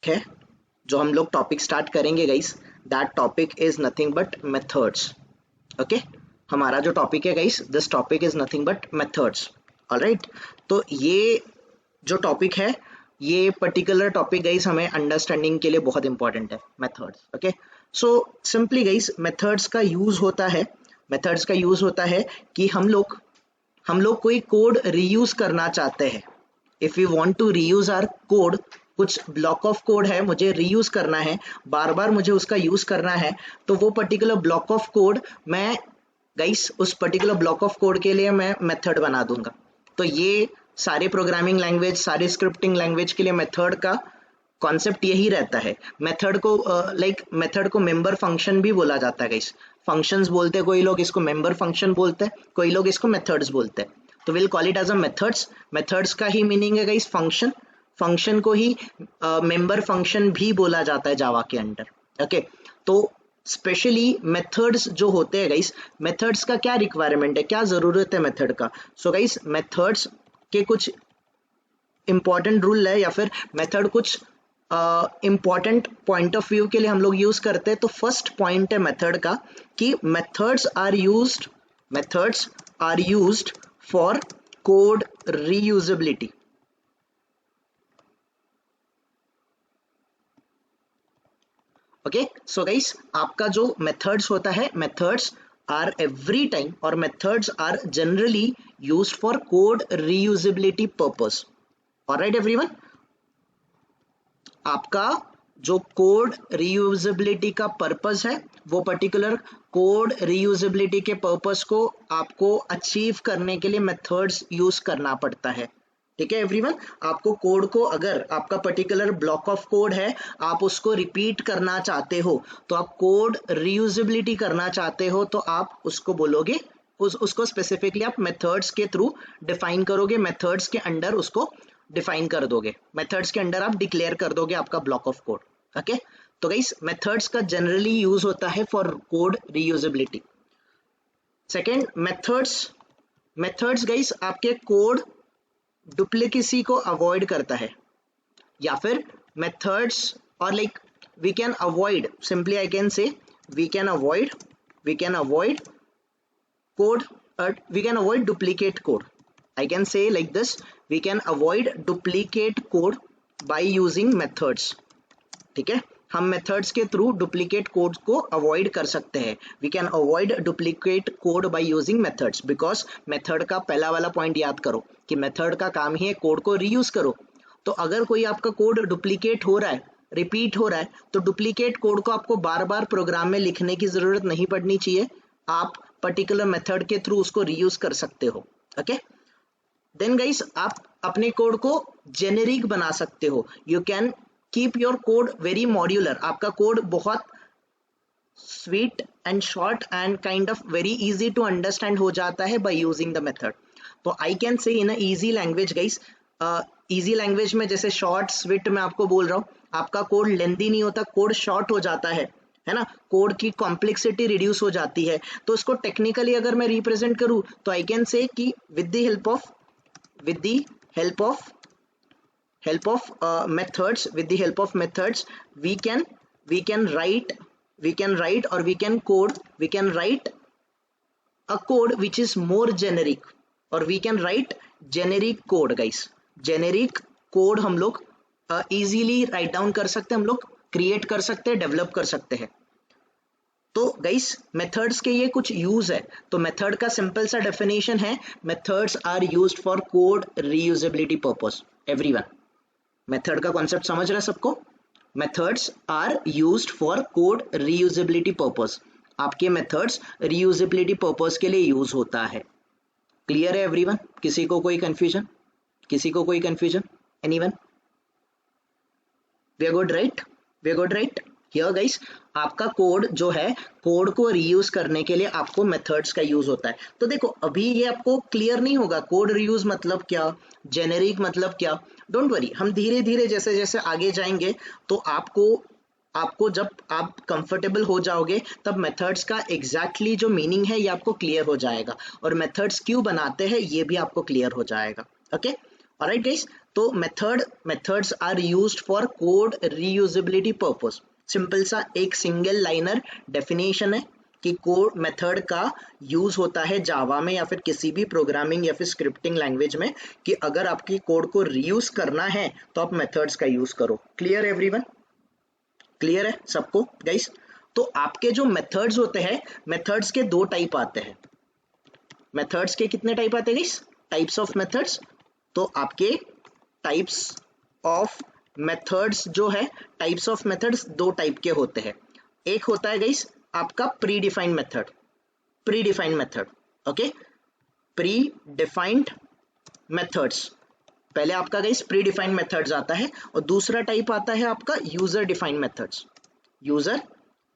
है जो हम लोग टॉपिक स्टार्ट करेंगे guys, that topic is nothing but methods. Okay, हमारा जो टॉपिक है guys, this topic is nothing but methods. Alright, तो ये जो टॉपिक है, ये पर्टिकुलर टॉपिक गाइस हमें अंडरस्टैंडिंग के लिए बहुत इंपॉर्टेंट है, methods. Okay, so simply guys methods का यूज होता है, मेथड्स का यूज होता है कि हम लोग कोई कोड रीयूज करना चाहते हैं। If you want to reuse our code, कुछ ब्लॉक ऑफ कोड है, मुझे रीयूज करना है, बार बार मुझे उसका यूज करना है, तो वो पर्टिकुलर ब्लॉक ऑफ कोड मैं गाइस उस पर्टिकुलर ब्लॉक ऑफ कोड के लिए मैं मेथड बना दूंगा। तो ये सारे प्रोग्रामिंग लैंग्वेज, सारे स्क्रिप्टिंग लैंग्वेज के लिए मेथड का कॉन्सेप्ट यही रहता है। मेथड को मेथड को मेंबर फंक्शन भी बोला जाता है गाइस। फंक्शंस बोलते हैं कोई लोग इसको, मेंबर फंक्शन बोलते हैं कोई लोग, इसको मेथड्स बोलते हैं। तो will call it as a methods. Methods का ही मीनिंग है गाइस फंक्शन। फंक्शन को ही मेंबर फंक्शन भी बोला जाता है जावा के अंडर। ओके, तो स्पेशली मेथड्स जो होते हैं गाइस, मेथड्स का क्या रिक्वायरमेंट है, क्या जरूरत है मेथड का। सो गाइस मेथड्स के कुछ इंपॉर्टेंट रूल है, या फिर मेथड कुछ इंपॉर्टेंट पॉइंट ऑफ व्यू के लिए हम लोग यूज करते हैं। तो फर्स्ट पॉइंट है मेथड का कि methods are used for code reusability. Okay, so guys आपका जो मेथड्स होता है, मेथड्स आर एवरी टाइम और methods are generally used for code reusability purpose. Alright everyone, आपका जो कोड रीयूजेबिलिटी का पर्पस है, वो पर्टिकुलर कोड रीयूजेबिलिटी के पर्पस को आपको अचीव करने के लिए मेथड्स यूज करना पड़ता है। ठीक है एवरीवन, आपको कोड को, अगर आपका पर्टिकुलर ब्लॉक ऑफ कोड है, आप उसको रिपीट करना चाहते हो, तो आप कोड रीयूजेबिलिटी करना चाहते हो, तो आप उसको बोलोगे, उसको स्पेसिफिकली आप मेथड्स के थ्रू डिफाइन करोगे, मेथड्स के अंडर उसको डिफाइन कर दोगे, मेथड्स के अंडर आप डिक्लेयर कर दोगे आपका ब्लॉक ऑफ कोड। ओके, तो गाइस मेथड्स का जनरली यूज होता है for code reusability. Second, methods guys आपके कोड डुप्लीकेसी को अवॉइड करता है, या फिर मेथड्स और we can avoid, simply I can say we can avoid code we can avoid duplicate code. I can say like this, we can avoid duplicate code by using methods. ठीक है, हम methods के through duplicate code को avoid कर सकते हैं। We can avoid duplicate code by using methods, because method का पहला वाला पॉइंट याद करो कि मेथड का काम ही है कोड को रीयूज करो। तो अगर कोई आपका कोड डुप्लीकेट हो रहा है, रिपीट हो रहा है, तो डुप्लीकेट कोड को आपको बार बार प्रोग्राम में लिखने की जरूरत नहीं पड़नी चाहिए, आप पर्टिकुलर मेथड के थ्रू उसको रीयूज कर सकते हो। ओके, देन गाइस आप अपने कोड को जेनेरिक बना सकते हो। You can keep your code very modular. आपका कोड बहुत sweet and short and kind of very easy to understand हो जाता है बाय यूजिंग द मेथड। तो आई कैन से in easy language guys, easy language में जैसे शॉर्ट स्वीट मैं आपको बोल रहा हूँ, आपका कोड लेंथी नहीं होता, कोड शॉर्ट हो जाता है ना, कोड की कॉम्प्लेक्सिटी रिड्यूस हो जाती है। तो इसको टेक्निकली अगर मैं रिप्रेजेंट करूं, तो आई कैन से कि with the help of methods, with the help of methods we can write or we can write a code which is more generic, or we can write generic code guys। generic code हम लोग easily write down कर सकते हैं, हम लोग create कर सकते हैं, डेवलप कर सकते हैं। तो गाइस मेथड्स के ये कुछ यूज है। तो मेथड का सिंपल सा डेफिनेशन है, methods are used for code reusability purpose. Everyone, method का कॉन्सेप्ट समझ रहा है सबको? Methods are used for code reusability purpose. आपके मेथड्स रीयूजेबिलिटी पर्पस के लिए यूज होता है। क्लियर है एवरीवन? किसी को कोई confusion? Anyone? We are good right? Here guys आपका कोड जो है, कोड को रीयूज करने के लिए आपको मेथड्स का यूज होता है। तो देखो अभी ये आपको क्लियर नहीं होगा कोड रीयूज मतलब क्या, जेनेरिक मतलब क्या। डोंट वरी, हम धीरे धीरे जैसे जैसे आगे जाएंगे तो आपको जब आप कंफर्टेबल हो जाओगे, तब मेथड्स का एग्जैक्टली जो मीनिंग है ये आपको क्लियर हो जाएगा, और मेथड्स क्यों बनाते हैं ये भी आपको क्लियर हो जाएगा। ओके, ऑलराइट गाइस, तो methods are used for code reusability purpose. Simple सा एक सिंगल लाइनर डेफिनेशन है कि कोड मेथड का यूज होता है जावा में या फिर किसी भी प्रोग्रामिंग या फिर स्क्रिप्टिंग लैंग्वेज में, कि अगर आपकी कोड को रीयूज करना है तो आप मेथड्स का यूज करो। Clear everyone? क्लियर है सबको गाइस? तो आपके जो मेथड्स होते हैं, मेथड्स के दो टाइप आते हैं। मेथड्स के कितने टाइप आते हैं गाइस? Types of methods. तो आपके टाइप्स ऑफ मेथड्स जो है, टाइप्स ऑफ मेथड्स दो टाइप के होते हैं। एक होता है गाइस आपका pre defined method, predefined method, okay, pre defined methods. पहले आपका गाइस प्री डिफाइंड मेथड्स आता है, और दूसरा टाइप आता है आपका user defined methods, user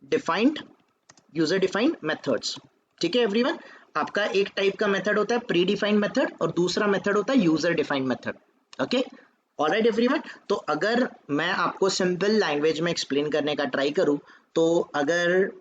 defined methods. ठीक है एवरीवन? आपका एक टाइप का मेथड होता है प्री डिफाइंड मेथड और दूसरा मेथड होता है user defined method. Okay, alright everyone? तो अगर मैं आपको सिंपल लैंग्वेज में एक्सप्लेन करने का ट्राई करूं, तो अगर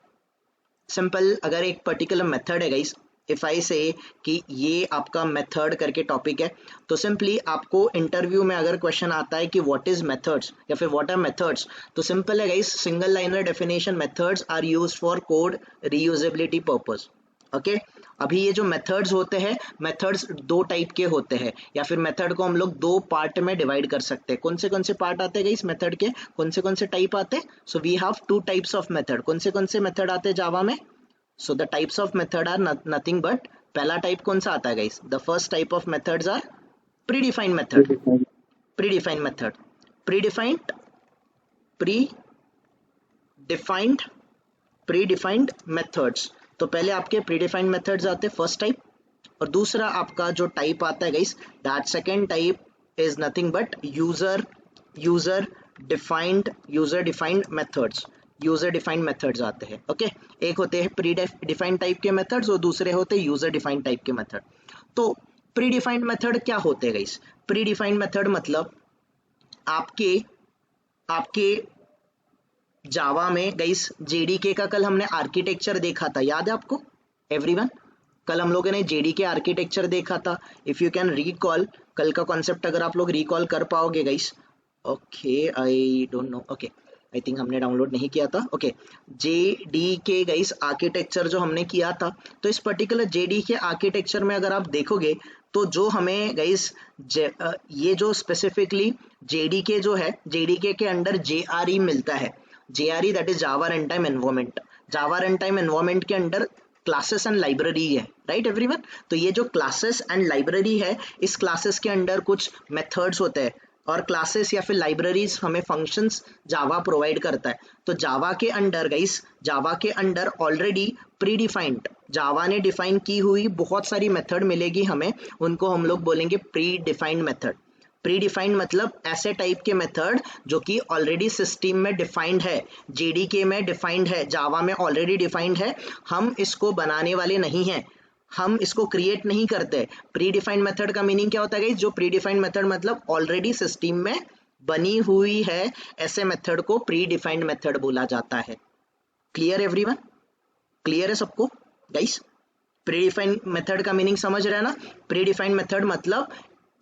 एक पर्टिकुलर मेथड है गाइस, इफ आई से कि ये आपका मेथड करके टॉपिक है, तो सिंपली आपको इंटरव्यू में अगर क्वेश्चन आता है कि व्हाट इज मेथड्स या फिर व्हाट आर मेथड्स, तो सिंपल है guys, single liner definition, methods are used for code reusability purpose. Okay, अभी ये जो मेथड्स होते हैं, मेथड्स दो टाइप के होते हैं, या फिर मेथड को हम लोग दो पार्ट में डिवाइड कर सकते हैं। कौन से पार्ट आते हैं इस मेथड के, कौन से टाइप आते हैं? So we have two types of method. कौन से मेथड आते हैं जावा में? So the types of method are nothing but, पहला टाइप कौन सा आता है guys? The first type of methods are predefined method, predefined method, predefined methods. तो पहले आपके प्री डिफाइंड मेथड्स आते हैं, फर्स्ट टाइप, और दूसरा आपका जो टाइप आता है guys, that second type is nothing but user defined methods. User defined methods आते हैं। ओके, एक होते हैं प्री डिफाइंड टाइप के मेथड्स और दूसरे होते हैं यूजर डिफाइंड टाइप के मेथड। तो प्री डिफाइंड मेथड क्या होते हैं गाइस? प्री डिफाइंड मेथड मतलब आपके जावा में गाइस, जेडीके का कल हमने आर्किटेक्चर देखा था, याद है आपको एवरीवन? कल हम लोगों ने जेडीके आर्किटेक्चर देखा था। इफ यू कैन रिकॉल कल का कॉन्सेप्ट, अगर आप लोग रिकॉल कर पाओगे guys. Okay, I don't know, okay, I think हमने डाउनलोड नहीं किया था। ओके, जेडीके गाइस आर्किटेक्चर जो हमने किया था, तो इस पर्टिकुलर जेडीके आर्किटेक्चर में अगर आप देखोगे, तो जो हमें गाइस ये जो स्पेसिफिकली जेडीके जो है, जेडीके के अंडर जेआरई मिलता है। JRE that is Java run time environment. Java run time environment के अंडर क्लासेस एंड लाइब्रेरी है, राइट एवरीवन? तो ये जो क्लासेस एंड लाइब्रेरी है, इस क्लासेस के अंडर कुछ मेथड्स होते हैं, और क्लासेस या फिर लाइब्रेरीज हमें फंक्शंस जावा प्रोवाइड करता है। तो जावा के अंडर गाइस, जावा के अंडर ऑलरेडी प्री डिफाइंड, जावा ने डिफाइन की हुई बहुत सारी मेथड मिलेगी हमें, उनको हम लोग बोलेंगे pre defined method. Pre defined मतलब ऐसे टाइप के मेथड जो कि ऑलरेडी सिस्टम में डिफाइंड है, जेडीके में डिफाइंड है, जावा में ऑलरेडी डिफाइंड है, हम इसको बनाने वाले नहीं हैं, हम इसको क्रिएट नहीं करते। प्री डिफाइंड मेथड का मीनिंग क्या होता है गाइस? जो प्री डिफाइंड मेथड मतलब ऑलरेडी सिस्टम में बनी हुई है, ऐसे मेथड को प्री डिफाइंड मेथड बोला जाता है। Clear everyone? क्लियर है सबको गाइस? प्री डिफाइंड मेथड का मीनिंग समझ रहे हैं ना? प्री डिफाइंड मेथड मतलब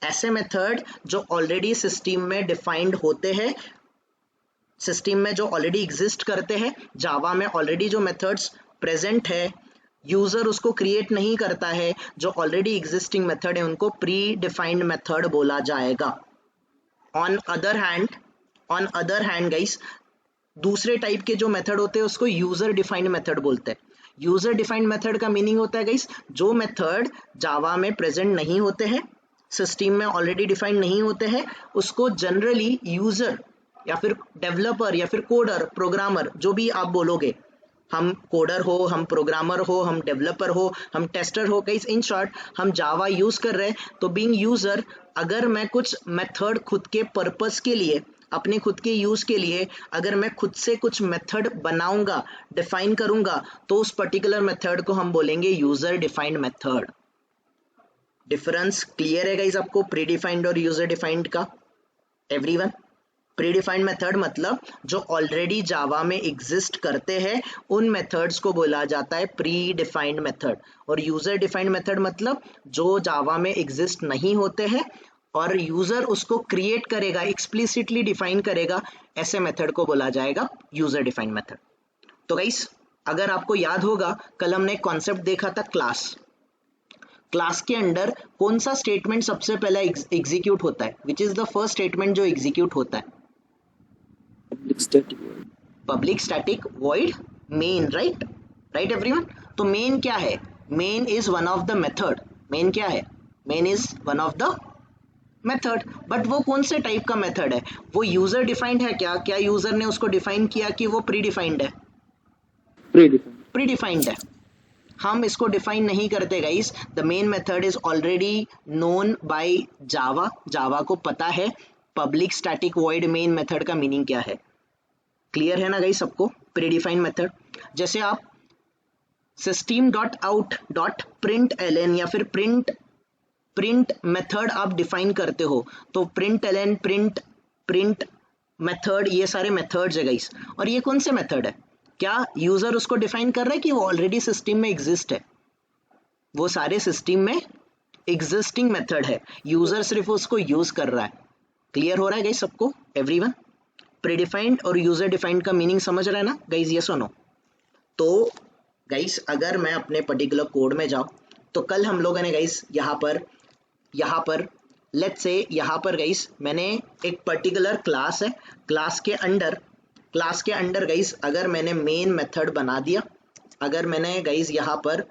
ऐसे मेथड जो ऑलरेडी सिस्टम में डिफाइंड होते हैं, सिस्टम में जो ऑलरेडी एग्जिस्ट करते हैं, जावा में ऑलरेडी जो मेथड्स प्रेजेंट है, यूजर उसको क्रिएट नहीं करता है, जो ऑलरेडी एग्जिस्टिंग मेथड है, उनको प्री डिफाइंड मेथड बोला जाएगा। ऑन अदर हैंड गाइस, दूसरे टाइप के जो मेथड होते हैं उसको यूजर डिफाइंड मेथड बोलते हैं। यूजर डिफाइंड मेथड का मीनिंग होता है गाइस, जो मेथड जावा में प्रेजेंट नहीं होते हैं, सिस्टम में ऑलरेडी डिफाइंड नहीं होते हैं, उसको जनरली यूजर या फिर डेवलपर या फिर कोडर, प्रोग्रामर, जो भी आप बोलोगे, हम कोडर हो, हम प्रोग्रामर हो, हम डेवलपर हो, हम टेस्टर हो, गाइस इन शॉर्ट हम जावा यूज कर रहे हैं, तो बीइंग यूजर, अगर मैं कुछ मेथड खुद के पर्पस के लिए, अपने खुद के यूज के लिए अगर मैं खुद से कुछ मेथड बनाऊंगा, डिफाइन करूंगा, तो उस पर्टिकुलर मेथड को हम बोलेंगे user defined method. Difference clear है गाइस आपको प्री डिफाइंड और यूजर डिफाइंड का एवरीवन? प्री डिफाइंड मेथड मतलब जो ऑलरेडी जावा में एग्जिस्ट करते हैं, उन मेथड्स को बोला जाता है प्री डिफाइंड मेथड। और यूजर डिफाइंड मेथड मतलब जो जावा में एग्जिस्ट नहीं होते हैं, और यूजर उसको क्रिएट करेगा, एक्सप्लिसिटली डिफाइन करेगा, ऐसे मेथड को बोला जाएगा यूजर डिफाइंड मेथड। तो गाइस अगर आपको याद होगा कल हमने एक कॉन्सेप्ट देखा था क्लास। क्लास के अंडर कौन सा स्टेटमेंट सबसे पहले एग्जीक्यूट होता है? Which is the first statement जो एग्जीक्यूट होता है? Public static void main, right? Right everyone. तो मेन क्या है? Main is one of the method. Main क्या है? Main is one of the method. But वो कौन से टाइप का मेथड है? वो यूजर डिफाइंड है क्या? क्या यूजर ने उसको डिफाइन किया कि वो प्री डिफाइंड है? प्री डिफाइंड है। हम इसको डिफाइन नहीं करते guys. The main method is already known by Java. Java को पता है public static void main method का मीनिंग क्या है। क्लियर है ना गाइस सबको? Predefined method. जैसे आप system.out.println या फिर प्रिंट मेथड आप डिफाइन करते हो तो println, प्रिंट मेथड, ये सारे मेथड्स है गाइस। और ये कौन से मेथड है? क्या यूजर उसको डिफाइन कर रहा है कि वो ऑलरेडी सिस्टम में एग्जिस्ट है? वो सारे सिस्टम में एग्जिस्टिंग मेथड है, यूजर सिर्फ उसको यूज कर रहा है। क्लियर हो रहा है गाइस सबको? एवरीवन प्रीडिफाइंड और यूजर डिफाइंड का मीनिंग समझ रहा है ना गाइस? यस और नो? तो गाइस अगर मैं अपने पर्टिकुलर कोड में जाऊं तो कल हम लोगों ने गाइस यहाँ पर लेट्स से यहाँ पर गाइस मैंने एक पर्टिकुलर क्लास है, क्लास के अंडर गाइस अगर मैंने मेन मेथड बना दिया, अगर मैंने गाइस यहाँ पर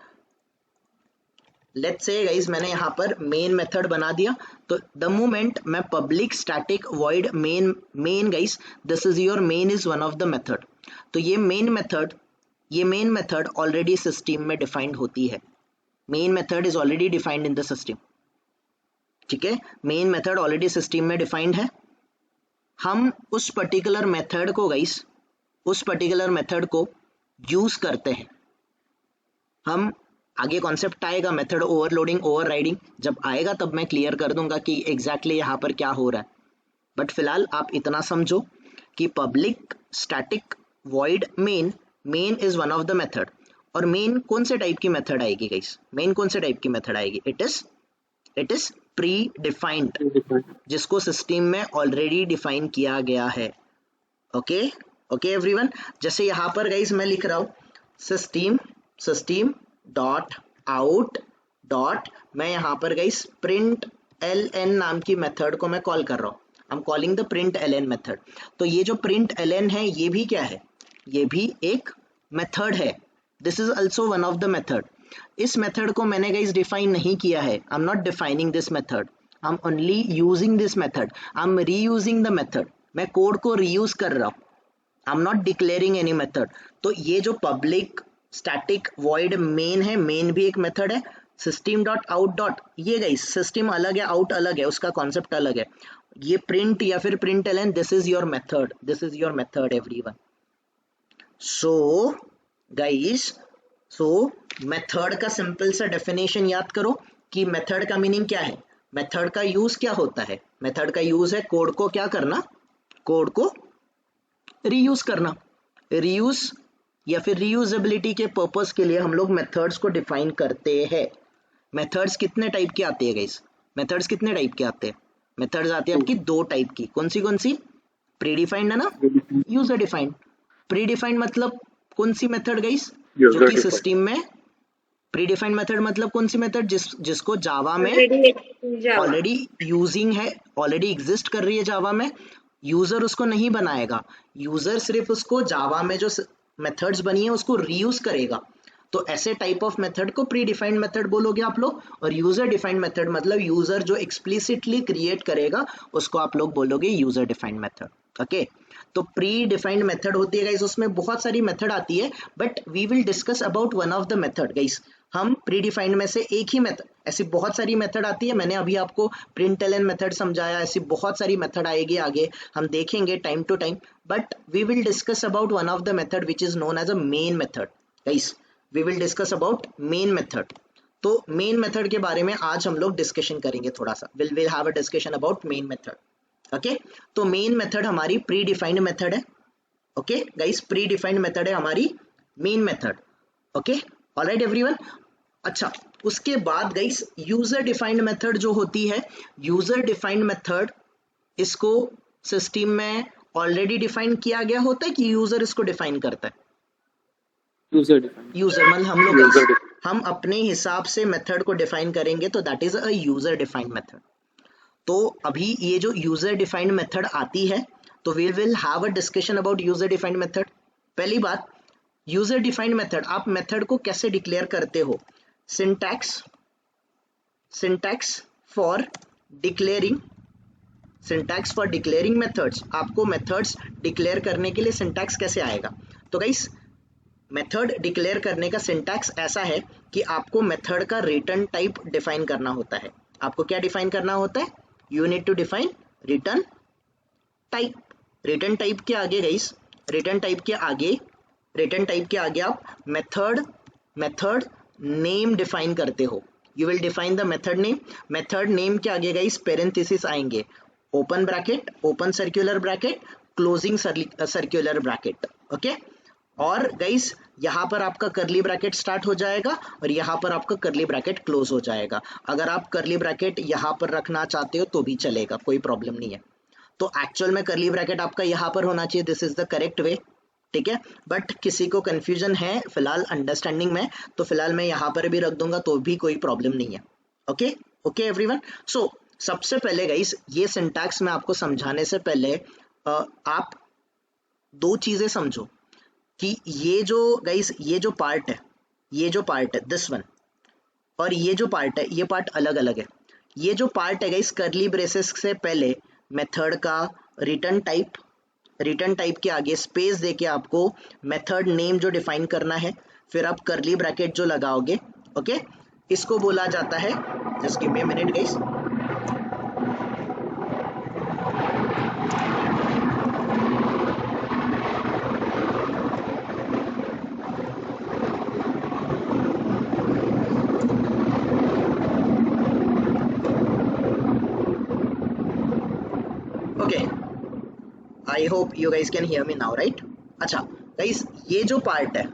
लेट्स से गाइस मैंने यहाँ पर मेन मेथड बना दिया, तो द मोमेंट मैं public static void main guys, this is your main is one of the method. तो ये मेन मेथड ऑलरेडी सिस्टम में डिफाइंड होती है। Main method is already defined in the system. ठीक है, मेन मेथड ऑलरेडी सिस्टम में defined है। हम उस पर्टिकुलर मेथड को यूज करते हैं। हम आगे कॉन्सेप्ट आएगा मेथड ओवरलोडिंग ओवरराइडिंग, जब आएगा तब मैं क्लियर कर दूंगा कि एग्जैक्टली यहाँ पर क्या हो रहा है। बट फिलहाल आप इतना समझो कि public static void main is one of the method. और मेन कौन से टाइप की मेथड आएगी गाइस? मेन कौन से टाइप की मेथड आएगी? इट इज प्री डिफाइंड, जिसको सिस्टम में ऑलरेडी डिफाइन किया गया है। Okay everyone. जैसे यहाँ पर गाइस मैं लिख रहा हूँ सिस्टम डॉट आउट डॉट, मैं यहाँ पर गाइस प्रिंट ln नाम की मेथड को मैं कॉल कर रहा हूँ। I am calling the print ln method. तो ये जो प्रिंट ln है ये भी क्या है? ये भी एक मेथड है। This is also one of the method. इस मेथड को मैंने गाइस डिफाइन नहीं किया है। I am not defining this method, I am only using this method, I am reusing the method. मैं कोड को रीयूज कर रहा हूँ, I am not declaring any method. तो ये जो पब्लिक स्टैटिक वॉइड मेन है, मेन भी एक मेथड है। सिस्टम डॉट आउट डॉट, ये गाइस सिस्टम अलग है, आउट अलग है, उसका कॉन्सेप्ट अलग है। ये प्रिंट या फिर print ln, this is your method, everyone. So guys, method का सिंपल सा डेफिनेशन याद करो कि मेथड का मीनिंग क्या है, मेथड का यूज क्या होता है। मेथड का यूज है कोड को क्या करना, कोड को रीयूज करना। रीयूज या फिर रीयूजेबिलिटी के पर्पस के लिए हम लोग मेथड्स को डिफाइन करते हैं। मेथड्स कितने टाइप के आते हैं गाइस? मेथड्स कितने टाइप के आते हैं? मेथड्स आते हैं आपकी दो टाइप की। कौन सी? प्री डिफाइंड है ना, यूजर डिफाइंड। प्री डिफाइंड मतलब कौन सी मेथड गाइस? जो कि सिस्टम में प्री डिफाइंड मेथड मतलब कौन सी मेथड? जिसको जावा में ऑलरेडी यूजिंग है, ऑलरेडी एग्जिस्ट कर रही है जावा में, यूजर उसको नहीं बनाएगा, यूजर सिर्फ उसको जावा में जो मेथड्स बनी है उसको रीयूज करेगा। तो ऐसे टाइप ऑफ मेथड को प्री डिफाइंड मेथड बोलोगे आप लोग। और यूजर डिफाइंड मेथड मतलब यूजर जो एक्सप्लिसिटली क्रिएट करेगा उसको आप लोग बोलोगे यूजर डिफाइंड मेथड। ओके, तो प्री डिफाइंड मेथड होती है गाइस, उसमें बहुत सारी मेथड आती है, but we will discuss about one of the method guys. हम प्री डिफाइंड में से एक ही मेथड, ऐसी बहुत सारी मेथड आती है, मैंने अभी आपको प्रिंट ln मेथड समझाया, ऐसी बहुत सारी मेथड आएगी आगे, हम देखेंगे time to time, but we will discuss about one of the method which is known as a main method guys. We will discuss about main method. तो मेन मेथड के बारे में आज हम लोग डिस्कशन करेंगे थोड़ा सा, will have a discussion about main method. Okay, तो मेन मेथड हमारी प्री डिफाइंड मेथड है। Okay guys, pre defined method है हमारी main method. Okay, alright everyone. अच्छा, उसके बाद गाइस यूजर डिफाइंड मेथड जो होती है, यूजर डिफाइंड मेथड, इसको सिस्टम में ऑलरेडी डिफाइन किया गया होता है कि यूजर इसको डिफाइन करता है? User defined. यूजर मतलब हम लोग guys, हम अपने हिसाब से मेथड को डिफाइन करेंगे तो that is a user defined method. तो अभी ये जो यूजर डिफाइंड मेथड आती है, तो we will have a discussion about user defined method. पहली बात, यूजर डिफाइंड मेथड, आप मेथड को कैसे डिक्लेयर करते हो? Syntax, syntax for declaring, syntax for declaring methods, आपको मेथड्स डिक्लेयर करने के लिए सिंटैक्स कैसे आएगा? तो गाइस मेथड डिक्लेयर करने का सिंटैक्स ऐसा है कि आपको मेथड का रिटर्न टाइप डिफाइन करना होता है। आपको क्या डिफाइन करना होता है? You need to define return type. Return type के आगे गाइस, रिटर्न टाइप के आगे, रिटर्न टाइप के आगे आप मेथड, मेथड नेम डिफाइन करते हो। You will define the method name. Method name के आगे गाइस पेरेंथेसिस आएंगे, open bracket, open circular bracket, closing circular bracket, okay. और गाइस यहाँ पर आपका करली ब्रैकेट स्टार्ट हो जाएगा और यहाँ पर आपका करली ब्रैकेट क्लोज हो जाएगा। अगर आप करली ब्रैकेट यहाँ पर रखना चाहते हो तो भी चलेगा, कोई प्रॉब्लम नहीं है। तो एक्चुअल में करली ब्रैकेट आपका यहाँ पर होना चाहिए, this is the correct way, ठीक है। बट किसी को कंफ्यूजन है फिलहाल अंडरस्टैंडिंग में, तो फिलहाल मैं यहाँ पर भी रख दूंगा तो भी कोई प्रॉब्लम नहीं है, ओके ओके एवरीवन। सो सबसे पहले गाइस ये सिंटैक्स में आपको समझाने से पहले आप दो चीजें समझो कि ये जो गाइस ये जो पार्ट है, ये जो पार्ट है दिस वन, और ये जो पार्ट है ये पार्ट अलग अलग है। ये जो पार्ट है गाइस करली ब्रेसेस से पहले मेथड का रिटर्न टाइप, रिटर्न टाइप के आगे स्पेस देके आपको मेथड नेम जो डिफाइन करना है, फिर आप करली ब्रैकेट जो लगाओगे, ओके, इसको बोला जाता है, just give me a minute guys, okay, I hope you guys can hear me now, right. अच्छा गाइस ये जो पार्ट है,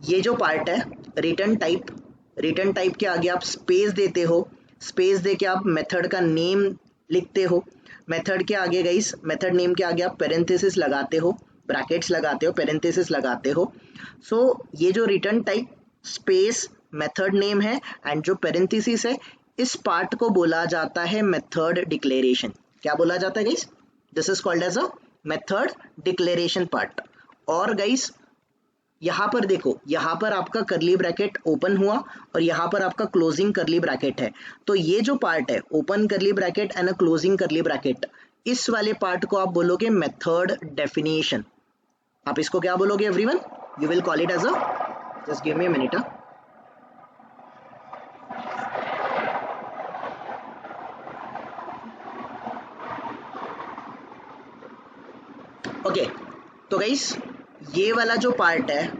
ये जो पार्ट है रिटर्न टाइप, रिटर्न टाइप के आगे आप स्पेस देते हो, स्पेस देके आप मेथड का नेम लिखते हो, मेथड के आगे गाइस, मेथड नेम के आगे आप पेरेंथेसिस लगाते हो, ब्रैकेट्स लगाते हो, पेरेंथेसिस लगाते हो। सो ये जो return type space method name है एंड जो पेरेंथेसिस है, इस पार्ट को बोला जाता है मेथड डिक्लेरेशन। क्या बोला जाता है guys? This is called as a method declaration part. और गाइस यहाँ पर देखो, यहाँ पर आपका करली ब्रैकेट ओपन हुआ और यहाँ पर आपका क्लोजिंग करली ब्रैकेट है। तो ये जो पार्ट है ओपन करली ब्रैकेट एंड अ क्लोजिंग करली ब्रैकेट, इस वाले पार्ट को आप बोलोगे मेथड डेफिनेशन। आप इसको क्या बोलोगे everyone? You will call it as a, just give me a minute, okay. तो गाइस ये वाला जो पार्ट है,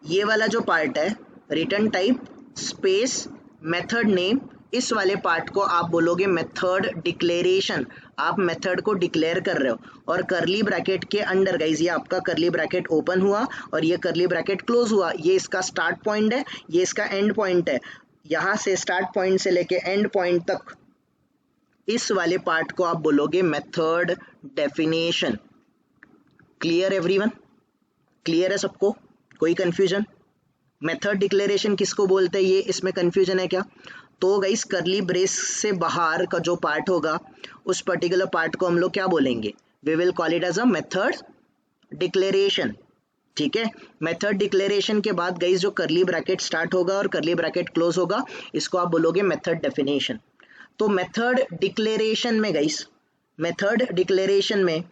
ये वाला जो पार्ट है return type space method name, इस वाले पार्ट को आप बोलोगे मेथड डिक्लेरेशन। आप मेथड को डिक्लेयर कर रहे हो। और करली ब्रैकेट के अंडर गाइस ये आपका करली ब्रैकेट ओपन हुआ और ये करली ब्रैकेट क्लोज हुआ, ये इसका स्टार्ट पॉइंट है, ये इसका एंड पॉइंट है। यहाँ से स्टार्ट पॉइंट से लेके एंड पॉइंट तक इस वाले पार्ट को आप बोलोगे method definition. Clear everyone? Clear है सबको? कोई कंफ्यूजन? मेथड डिक्लेरेशन किसको बोलते हैं, ये इसमें कंफ्यूजन है क्या? तो गाइस करली ब्रेस से बाहर का जो पार्ट होगा उस पर्टिकुलर पार्ट को हम लोग क्या बोलेंगे? We will call it as a method declaration, ठीक है। मेथड डिक्लेरेशन के बाद गाइस जो करली ब्रैकेट स्टार्ट होगा और करली ब्रैकेट क्लोज होगा, इसको आप बोलोगे मेथड डेफिनेशन। तो मेथड डिक्लेरेशन में गाइस, मेथड डिक्लेरेशन में,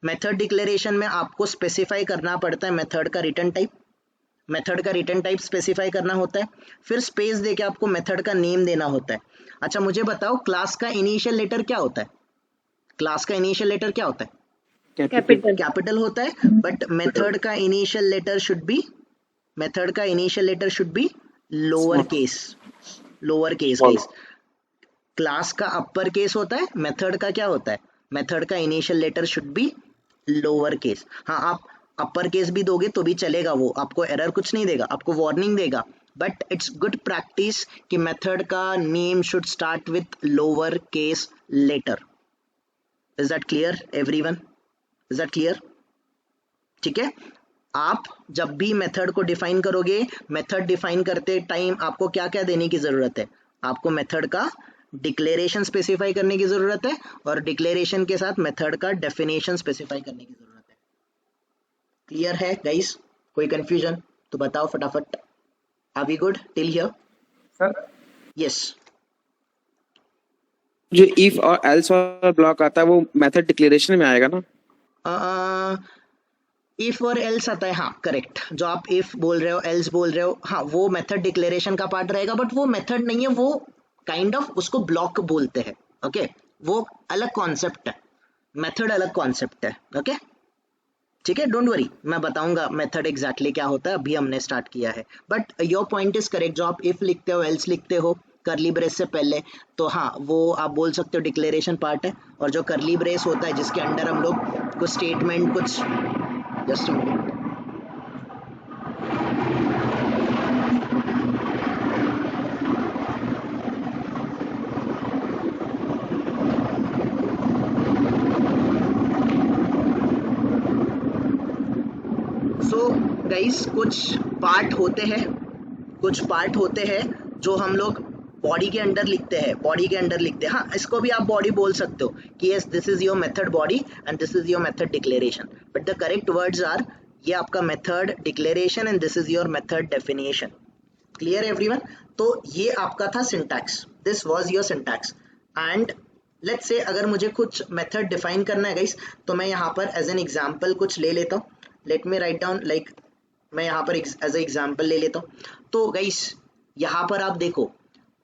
मेथड डिक्लेरेशन में आपको स्पेसिफाई करना पड़ता है मेथड का रिटर्न टाइप, मेथड का रिटर्न टाइप स्पेसिफाई करना होता है, फिर स्पेस देके आपको मेथड का नेम देना होता है। अच्छा मुझे बताओ क्लास का इनिशियल लेटर क्या होता है? क्लास का इनिशियल लेटर क्या होता है? कैपिटल। कैपिटल होता है। बट मेथड का initial letter should be, method का initial letter should be lower case, lower case guys. Class का अपर केस होता है, मेथड का क्या होता है? मेथड का initial letter should be lower case. हाँ आप अपर केस भी दोगे तो भी चलेगा, वो आपको एरर कुछ नहीं देगा, आपको वार्निंग देगा, बट इट्स गुड प्रैक्टिस कि मेथड का name should start with lower case letter. Is that clear everyone? Is that clear? ठीक है. आप जब भी मेथड को डिफाइन करोगे, मेथड डिफाइन करते टाइम आपको क्या क्या देने की जरूरत है? आपको मेथड का डिक्लेरेशन स्पेसिफाई करने की जरूरत है और डिक्लेरेशन के साथ मेथड का डेफिनेशन स्पेसिफाई करने की जरूरत है. क्लियर है गाइस? कोई कंफ्यूजन तो बताओ फटाफट. Are we good till here? Sir yes. जो इफ और एल्स और ब्लॉक आता है वो मेथड डिक्लेरेशन में आएगा ना? इफ और एल्स आता है, हाँ करेक्ट. जो आप इफ बोल रहे हो, एल्स बोल रहे हो, हाँ वो मेथड डिक्लेरेशन का पार्ट रहेगा, बट वो मेथड नहीं है, वो काइंड ऑफ उसको ब्लॉक बोलते हैं. ओके, वो अलग कॉन्सेप्ट है, मेथड अलग कॉन्सेप्ट है. ओके ठीक है, डोंट वरी, मैं बताऊंगा मेथड एग्जैक्टली क्या होता है, अभी हमने स्टार्ट किया है. But your point is correct. जो आप इफ लिखते हो, एल्स लिखते हो करली ब्रेस से पहले, तो हाँ वो आप बोल सकते हो डिक्लेरेशन पार्ट है. और जो करली ब्रेस होता है जिसके अंडर हम लोग कुछ स्टेटमेंट, कुछ just a minute, so guys कुछ पार्ट होते हैं जो हम लोग बॉडी के अंडर लिखते हैं. हाँ इसको भी आप बॉडी बोल सकते हो कि yes this is your method body and this is your method declaration, but the correct words are, ये आपका method declaration and this is your method definition. Clear everyone? तो ये आपका था syntax, this was your syntax. And let's say अगर मुझे कुछ method define करना है गाइस, तो मैं यहाँ पर एज एन एग्जांपल कुछ ले लेता हूँ. Let me write down, like मैं यहाँ पर एज ए एग्जांपल ले लेता हूँ. तो गाइस यहाँ पर आप देखो,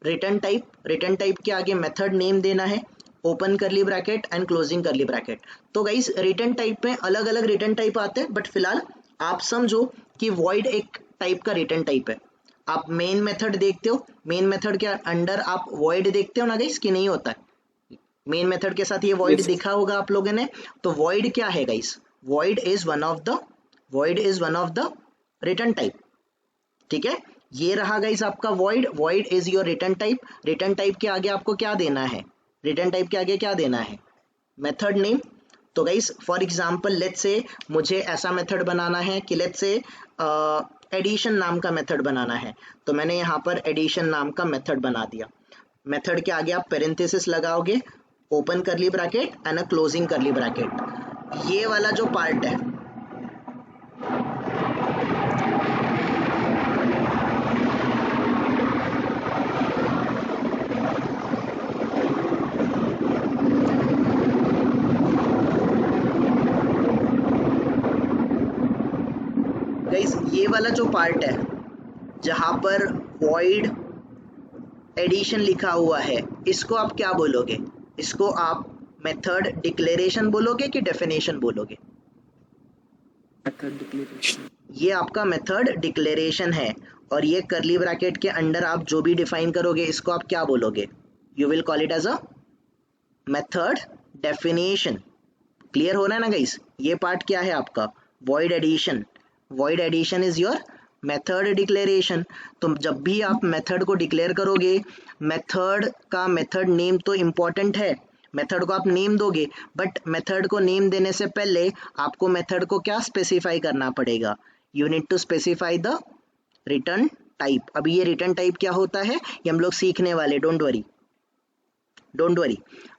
रिटर्न टाइप के आगे मेथड नेम देना है, ओपन करली ब्रैकेट एंड क्लोजिंग करली ब्रैकेट. तो गाइस रिटर्न टाइप में अलग अलग रिटर्न टाइप आते हैं, बट फिलहाल आप समझो कि वॉइड एक टाइप का रिटर्न टाइप है. आप मेन मेथड देखते हो, मेन मेथड के अंडर आप वॉइड देखते हो ना गाइस, कि नहीं होता है? मेन मेथड के साथ ये वॉइड Yes. दिखा होगा आप लोगों ने. तो वॉइड क्या है guys? Void is one of the return type. ठीक है, ये रहा गाइस आपका void is your return type. Return type के आगे आपको क्या देना है? Method name. तो guys for example let's say मुझे ऐसा मेथड बनाना है कि लेट्स से एडिशन नाम का मेथड बनाना है, तो मैंने यहाँ पर एडिशन नाम का मेथड बना दिया. मेथड के आगे आप पेरेंथेसिस लगाओगे, ओपन करली ब्रैकेट एंड अ क्लोजिंग करली ब्रैकेट. ये वाला जो पार्ट है, गाइस ये वाला जो पार्ट है जहां पर void एडिशन लिखा हुआ है, इसको आप क्या बोलोगे? इसको आप मेथड डिक्लेरेशन बोलोगे कि डेफिनेशन बोलोगे? Method declaration. ये आपका मेथड डिक्लेरेशन है, और ये करली ब्रैकेट के अंडर आप जो भी डिफाइन करोगे इसको आप क्या बोलोगे? You will call it as a method definition. Clear हो रहा है ना गाइस? ये पार्ट क्या है आपका? void addition is your method declaration. तो जब भी आप मेथड को डिक्लेयर करोगे, मेथड का मेथड नेम तो इम्पॉर्टेंट है, मेथड को आप नेम दोगे, बट मेथड को नेम देने से पहले आपको मेथड को क्या स्पेसिफाई करना पड़ेगा? You need to specify the return type. अभी ये रिटर्न टाइप क्या होता है ये हम लोग सीखने वाले, डोंट वरी.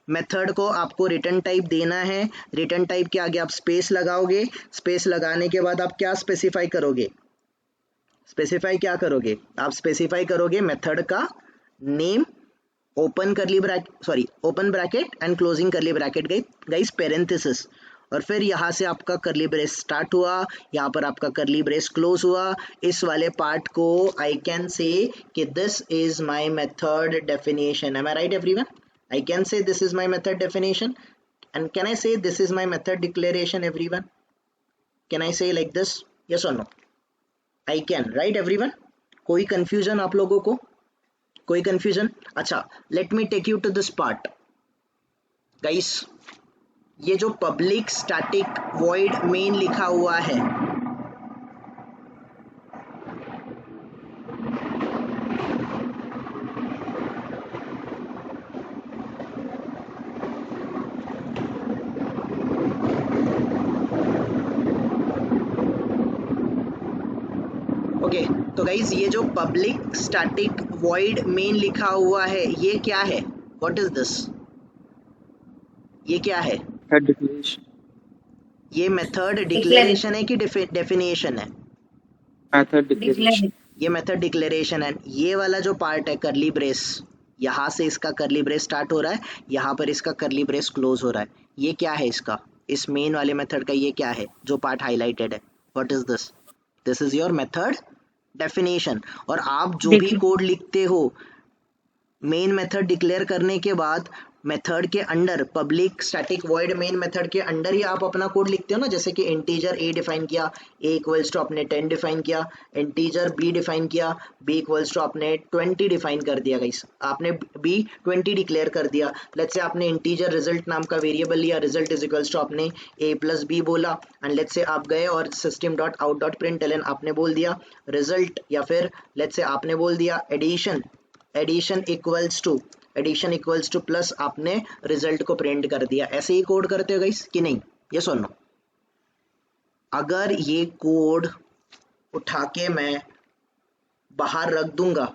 मेथड को आपको रिटर्न टाइप देना है. रिटर्न टाइप के आगे आप स्पेस लगाओगे, स्पेस लगाने के बाद आप क्या स्पेसिफाई करोगे? आप स्पेसिफाई करोगे मेथड का name, open bracket and closing करली ब्रैकेट गाइस पेरेंथेसिस. और फिर यहाँ से आपका करली ब्रेस स्टार्ट हुआ, यहाँ पर आपका करली ब्रेस क्लोज हुआ. इस वाले पार्ट को आई कैन से कि this is my method definition. Am I right everyone? I can say this is my method definition, and can I say this is my method declaration everyone? Can I say like this? Yes or no? I can, right everyone? कोई confusion आप लोगों को? कोई confusion? अच्छा, let me take you to this part. Guys, ये जो public static void main लिखा हुआ है, तो गाइज ये जो पब्लिक स्टैटिक वॉइड मेन लिखा हुआ है ये क्या है? What is this? ये क्या है? Method declaration. ये मेथड डिक्लेरेशन है कि डेफिनेशन है? Method declaration. ये मेथड डिक्लेरेशन है। ये वाला जो पार्ट है करली ब्रेस, यहाँ से इसका करली ब्रेस स्टार्ट हो रहा है, यहाँ पर इसका करली ब्रेस क्लोज हो रहा है, ये क्या है इसका, इस मेन वाले मेथड का ये क्या है जो पार्ट हाईलाइटेड है? What is this? This is your method definition. और आप जो भी कोड लिखते हो मेन मेथड डिक्लेयर करने के बाद मेथड के under public static void main method के अंडर ही आप अपना कोड लिखते हो ना। जैसे कि इंटीजर a डिफाइन किया, a इक्वल्स टू आपने 10 डिफाइन किया, इंटीजर b डिफाइन किया, b इक्वल्स टू आपने 20 डिफाइन कर दिया। गाइस आपने b 20 डिक्लेयर कर दिया। लेट्स से आपने इंटीजर रिजल्ट नाम का वेरिएबल लिया, रिजल्ट इज इक्वल्स टू आपने a प्लस b बोला, एंड लेट्स से आप गए और system dot out dot println आपने बोल दिया रिजल्ट, या फिर लेट्स से आपने बोल दिया एडिशन इक्वल्स टू प्लस आपने रिजल्ट को प्रिंट कर दिया। ऐसे ही कोड करते हो गाइस कि नहीं? ये सुनो, अगर ये कोड उठा के मैं बाहर रख दूंगा,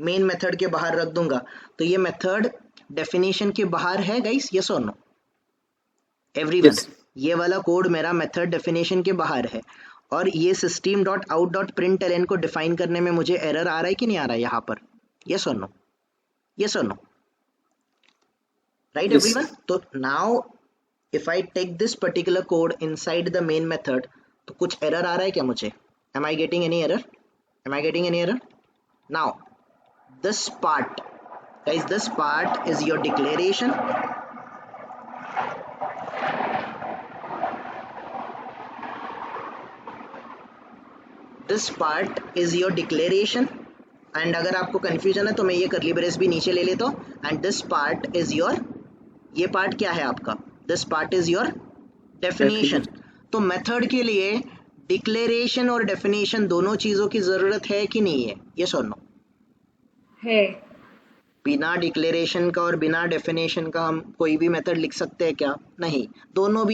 मेन मेथड के बाहर रख दूंगा, तो ये मेथड डेफिनेशन के बाहर है गाइस? ये सुनो एवरीवन, Yes. ये वाला कोड मेरा मेथड डेफिनेशन के बाहर है, और ये system dot out dot println को डिफाइन करने में मुझे एरर आ रहा है कि नहीं आ रहा है यहाँ पर? ये सुनो, yes or no, right Yes. everyone? So now if I take this particular code inside the main method, तो कुछ error आ रहा है क्या मुझे? Am I getting any error? Now this part, guys, this part is your declaration. This part is your declaration. And अगर आपको confusion है तो मैं ये करली ब्रेस भी नीचे ले लेता हूँ, and this part is your, ये पार्ट क्या है आपका? This part is your definition. तो मेथड के लिए डिक्लेरेशन और डेफिनेशन दोनों चीजों की जरूरत है कि नहीं है? ये सुनो, है। बिना डिक्लेरेशन का और बिना डेफिनेशन का हम कोई भी मेथड लिख सकते हैं क्या? नहीं, दोनों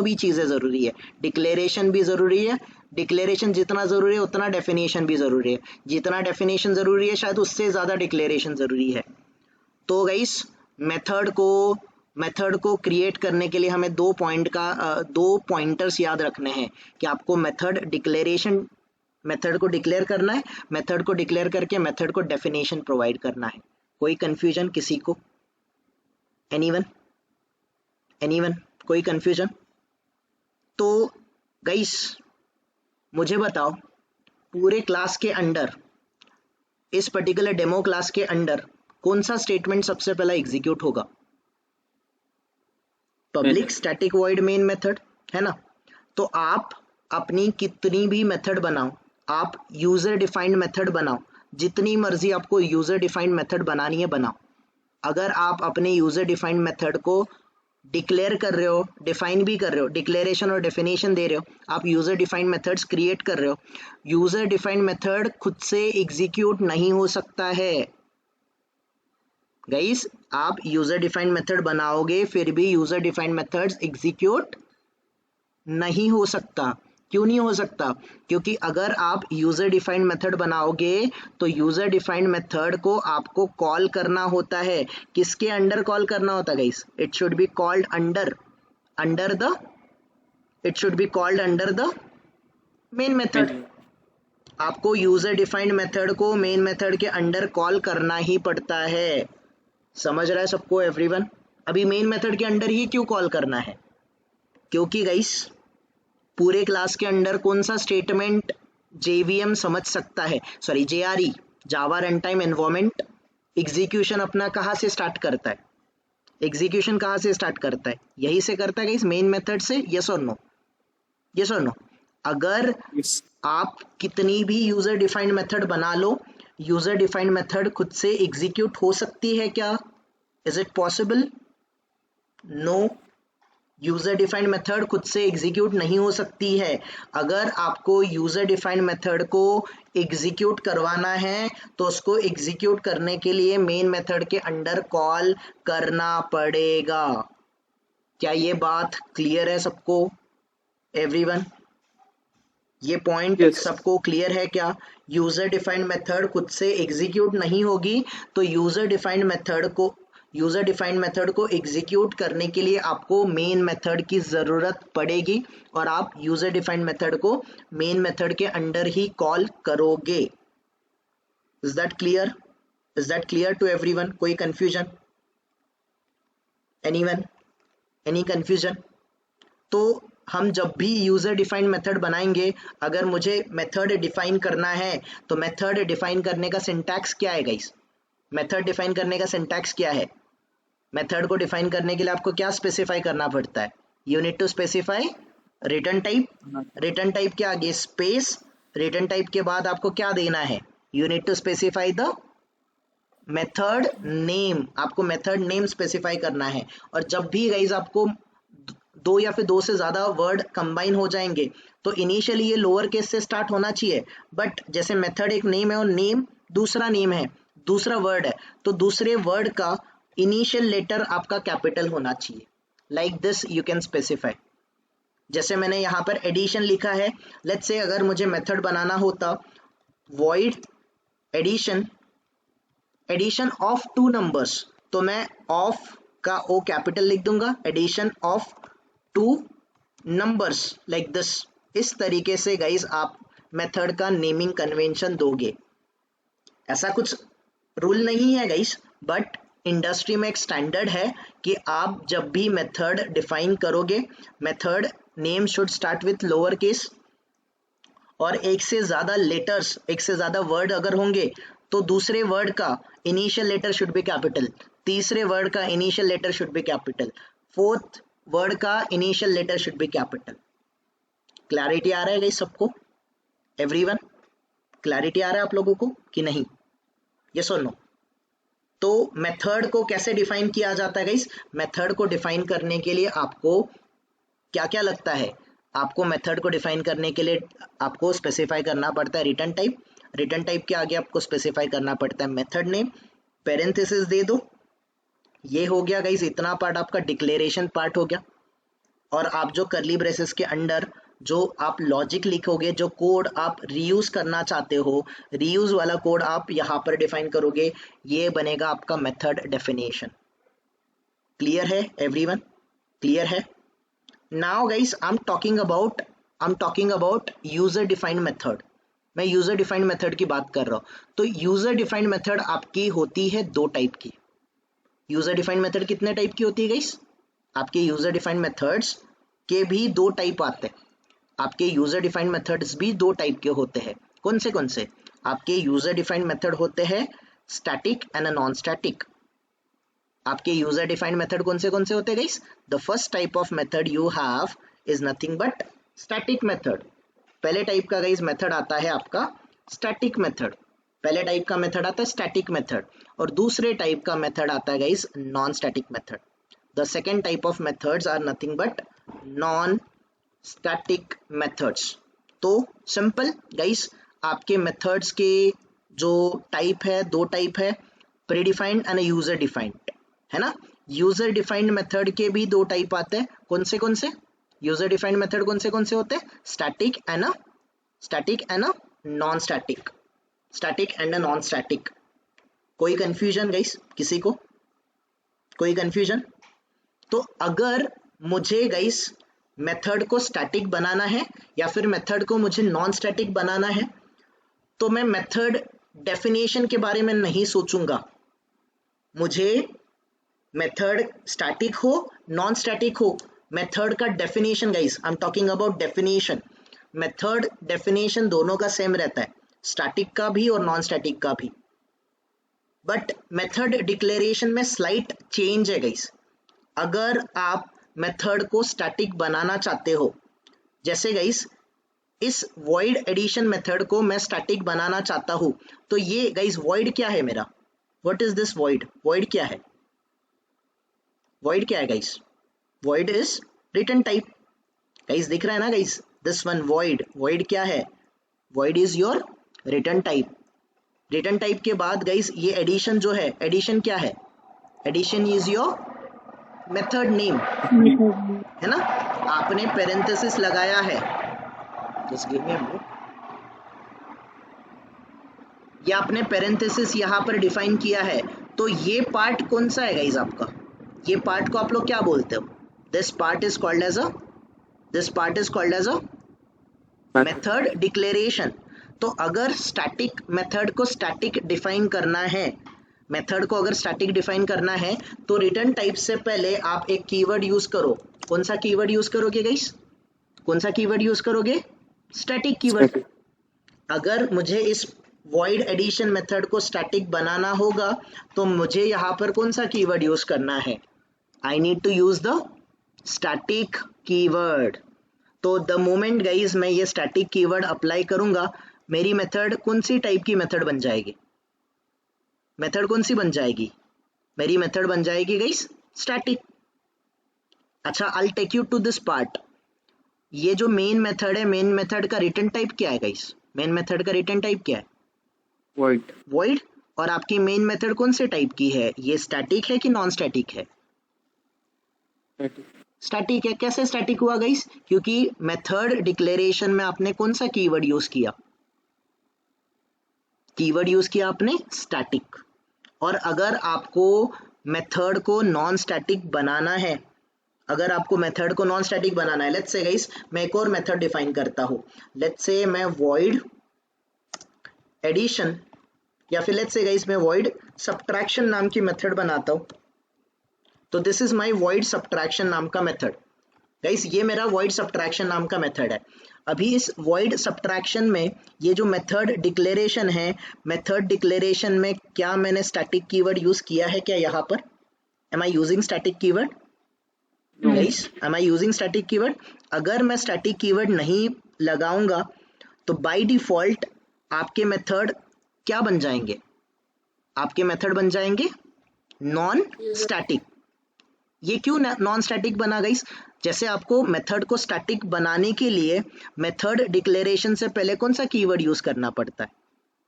भी चीजें जरूरी है। डिक्लेरेशन भी जरूरी है, डिक्लेरेशन जितना जरूरी है उतना डेफिनेशन भी जरूरी है, जितना डेफिनेशन जरूरी है शायद उससे ज्यादा डिक्लेरेशन जरूरी है। तो गाइस मेथड को क्रिएट करने के लिए हमें दो पॉइंटर्स याद रखने हैं कि आपको मेथड को डिक्लेयर करना है, मेथड को डिक्लेयर करके मेथड को डेफिनेशन प्रोवाइड करना है। कोई कंफ्यूजन किसी को? एनीवन? कोई कंफ्यूजन? तो गाइस मुझे बताओ, पूरे क्लास के अंडर, इस पर्टिकुलर डेमो क्लास के अंडर कौन सा स्टेटमेंट सबसे पहला एग्जीक्यूट होगा? Public static void main method, है ना? तो आप अपनी कितनी भी मेथड बनाओ, आप यूजर डिफाइंड मेथड बनाओ, जितनी मर्जी आपको यूजर डिफाइंड मेथड बनानी है बनाओ। अगर आप अपने यूजर डिफाइंड मेथड को डिक्लेयर कर रहे हो, डिफाइन भी कर रहे हो, डिक्लेरेशन और डेफिनेशन दे रहे हो, आप यूजर डिफाइंड मेथड्स क्रिएट कर रहे हो, यूजर डिफाइंड मेथड खुद से एग्जीक्यूट नहीं हो सकता है। गाइस आप यूजर डिफाइंड मेथड बनाओगे फिर भी यूजर डिफाइंड मेथड्स एग्जीक्यूट नहीं हो सकता। क्यों नहीं हो सकता? क्योंकि अगर आप यूजर डिफाइंड मेथड बनाओगे तो यूजर डिफाइंड मेथड को आपको कॉल करना होता है। किसके अंडर कॉल करना होता है guys? It should be called under the main method. आपको यूजर डिफाइंड मेथड को मेन मेथड के अंडर कॉल करना ही पड़ता है। समझ रहा है सबको एवरीवन? अभी मेन मेथड के अंडर ही क्यों कॉल करना है? क्योंकि गाइस पूरे क्लास के अंडर कौन सा स्टेटमेंट JVM समझ सकता है, सॉरी JRE, जावा रन टाइम एनवायरनमेंट, एग्जीक्यूशन अपना कहाँ से स्टार्ट करता है? एग्जीक्यूशन कहाँ से स्टार्ट करता है? यही से करता है गाइस, मेन मेथड से। यस और नो? यस और नो? अगर आप कितनी भी यूजर डिफाइंड मेथड बना लो, यूजर डिफाइंड मेथड खुद से एग्जीक्यूट हो सकती है क्या? Is it possible? No, user defined method खुद से एग्जीक्यूट नहीं हो सकती है। अगर आपको यूजर डिफाइंड मेथड को एग्जीक्यूट करवाना है तो उसको एग्जीक्यूट करने के लिए मेन मेथड के अंडर कॉल करना पड़ेगा। क्या ये बात क्लियर है सबको एवरीवन? ये पॉइंट यस सबको क्लियर है क्या? यूजर डिफाइंड मेथड खुद से एग्जीक्यूट नहीं होगी, तो यूजर डिफाइंड मेथड को एग्जीक्यूट करने के लिए आपको मेन मेथड की जरूरत पड़ेगी, और आप यूजर डिफाइंड मेथड को मेन मेथड के अंडर ही कॉल करोगे। Is that clear? Is that clear to everyone? कोई कंफ्यूजन? एनीवन? Any confusion? तो हम जब भी यूजर डिफाइंड मेथड बनाएंगे, अगर मुझे मेथड डिफाइन करना है, तो मेथड डिफाइन करने का सिंटैक्स क्या है गाइस? मेथड डिफाइन करने का सिंटैक्स क्या है? मेथड को डिफाइन करने के लिए आपको क्या स्पेसिफाई करना पड़ता है? You need to specify return type. Return type के आगे स्पेस, रिटर्न टाइप के बाद आपको क्या देना है? You need to specify the method name. आपको मेथड नेम स्पेसिफाई करना है। और जब भी गाइज आपको दो या फिर दो से ज्यादा वर्ड कंबाइन हो जाएंगे, तो इनिशियली ये लोअर केस से स्टार्ट होना चाहिए, बट जैसे मेथड एक नेम है और नेम दूसरा नेम है, दूसरा वर्ड है, तो दूसरे वर्ड का इनिशियल लेटर आपका कैपिटल होना चाहिए। Like this you can specify. जैसे मैंने यहाँ पर एडिशन लिखा है, लेट्स से अगर मुझे मेथड बनाना होता void addition, addition of two numbers, तो मैं ऑफ का ओ कैपिटल लिख दूंगा, addition of two numbers, like this. इस तरीके से गाइज आप मेथड का नेमिंग कन्वेंशन दोगे। ऐसा कुछ रूल नहीं है गाइज, बट इंडस्ट्री में एक स्टैंडर्ड है कि आप जब भी मेथड डिफाइन करोगे, method name should start with lower case, और एक से ज्यादा लेटर्स, एक से ज्यादा वर्ड अगर होंगे, तो दूसरे वर्ड का initial letter should be capital, तीसरे वर्ड का initial letter should be capital, fourth word का initial letter should be capital. Clarity आ रहा है गाइस सबको? एवरीवन, क्लैरिटी आ रहा है आप लोगों को कि नहीं? यस और नो? तो मेथड को कैसे डिफाइन किया जाता है गाइस? मेथड को डिफाइन करने के लिए आपको क्या क्या लगता है? आपको मेथड को डिफाइन करने के लिए आपको स्पेसिफाई करना पड़ता है रिटर्न टाइप, रिटर्न टाइप के आगे आपको स्पेसिफाई करना पड़ता है मेथड नेम, पेरेंथेसिस दे दो। ये हो गया गाइस, इतना पार्ट आपका डिक्लेरेशन पार्ट हो गया। और आप जो करली ब्रेसेस के अंडर जो आप लॉजिक लिखोगे, जो कोड आप रीयूज करना चाहते हो, रीयूज वाला कोड आप यहाँ पर डिफाइन करोगे, ये बनेगा आपका मेथड डेफिनेशन। क्लियर है एवरीवन? क्लियर है? Now guys I am talking about user defined method. मैं यूजर डिफाइंड मेथड की बात कर रहा हूँ। तो यूजर डिफाइंड मेथड आपकी होती है दो टाइप की। यूजर डिफाइंड मेथड कितने टाइप की होती है गाइस? आपके यूजर डिफाइंड मेथड्स के भी दो टाइप आते हैं। आपके यूजर डिफाइंड मेथड्स भी दो टाइप के होते हैं। कौन से कौन से? आपके यूजर डिफाइंड मेथड होते हैं स्टैटिक एंड नॉन स्टैटिक। आपके यूजर डिफाइंड मेथड कौन से होते हैं guys? The first type of method you have is nothing but static method. पहले टाइप का गाइस मेथड आता है आपका स्टैटिक मेथड। पहले टाइप का मेथड आता है स्टैटिक मेथड, और दूसरे टाइप का मेथड आता है guys non static method. The second type of methods are nothing but non static methods. तो सिंपल गाइस, आपके मेथड्स के जो टाइप है, दो टाइप है, प्रीडिफाइंड एंड यूजर डिफाइंड, है ना? यूजर डिफाइंड मेथड के भी दो टाइप आते हैं। कौन से यूजर डिफाइंड मेथड कौन से होते हैं? Static and non static, static and non static. कोई कंफ्यूजन गाइस? किसी को कोई कंफ्यूजन? तो अगर मुझे गाइस मेथड को स्टैटिक बनाना है या फिर मेथड को मुझे नॉन स्टैटिक बनाना है, तो मैं मेथड डेफिनेशन के बारे में नहीं सोचूंगा। मुझे मेथड स्टैटिक हो नॉन स्टैटिक हो, मेथड का definition guys, I am talking about definition, method definition दोनों का सेम रहता है, स्टैटिक का भी और नॉन स्टैटिक का भी। बट मेथड डिक्लेरेशन में स्लाइट चेंज है गाइस। अगर आप मेथड को स्टैटिक बनाना चाहते हो, जैसे गाइस इस void एडिशन मेथड को मैं स्टैटिक बनाना चाहता हूं, तो ये गाइस void क्या है मेरा? What is this void? void क्या है? void क्या है guys? void is return type. Guys दिख रहा है ना गाइस, दिस वन void क्या है? void is your return type. Return type के बाद गाइस ये एडिशन जो है, एडिशन क्या है? Addition is your method name, है ना? आपने पेरेंथेसिस लगाया है, just give me a minute. ये आपने पेरेंथेसिस यहाँ पर डिफाइन किया है, तो ये पार्ट कौन सा है गाइज आपका? ये पार्ट को आप लोग क्या बोलते हो? This part is called as a method declaration. तो अगर स्टैटिक मेथड को स्टैटिक डिफाइन करना है, मेथड को अगर स्टैटिक डिफाइन करना है, तो रिटर्न टाइप से पहले आप एक कीवर्ड यूज करो। कौन सा कीवर्ड यूज करोगे गाइस? कौन सा कीवर्ड यूज करोगे? Static keyword. अगर मुझे इस void एडिशन मेथड को स्टैटिक बनाना होगा, तो मुझे यहाँ पर कौन सा कीवर्ड यूज करना है? I need to use the static keyword. तो द मोमेंट गाइज मैं ये स्टैटिक कीवर्ड अप्लाई करूंगा, मेरी मेथड कौन सी टाइप की मेथड बन जाएगी? मेथड कौन सी बन जाएगी? मेरी मेथड बन जाएगी गाइज स्टैटिक। अच्छा, I take you to this part. ये जो मेन मेथड है, मेन मेथड का रिटर्न टाइप क्या है गाइज? मेन मेथड का रिटर्न टाइप क्या है? वॉइड। वॉइड। और आपकी मेन मेथड कौन से टाइप की है? ये स्टैटिक है कि नॉन स्टैटिक है? स्टैटिक है। कैसे स्टैटिक हुआ गाइस? क्योंकि मेथड डिक्लेरेशन में आपने कौन सा कीवर्ड यूज किया? कीवर्ड यूज किया आपने स्टैटिक। और अगर आपको मेथड को नॉन स्टैटिक बनाना है, अगर आपको मेथड को नॉन स्टैटिक बनाना है, लेट्स से गाइस मैं एक और मेथड डिफाइन करता हूं। लेट्स से मैं void एडिशन, या फिर लेट्स से गाइस मैं void सब्ट्रैक्शन नाम की मेथड बनाता हूं। तो this is my void subtraction नाम का मेथड। गाइस ये मेरा void सब्ट्रैक्शन नाम का मेथड है। अभी इस void सब्ट्रैक्शन में ये जो मेथड डिक्लेरेशन है, मेथड डिक्लेरेशन में क्या मैंने स्टैटिक कीवर्ड यूज किया है क्या? यहाँ पर am I using static keyword? Guys am I using static keyword? अगर मैं स्टैटिक कीवर्ड नहीं लगाऊंगा, तो बाय डिफॉल्ट आपके मेथड क्या बन जाएंगे? आपके मेथड बन जाएंगे नॉन स्टैटिक। ये क्यों नॉन स्टैटिक बना गाइस? जैसे आपको मेथड को स्टैटिक बनाने के लिए मेथड डिक्लेरेशन से पहले कौन सा कीवर्ड यूज करना पड़ता है?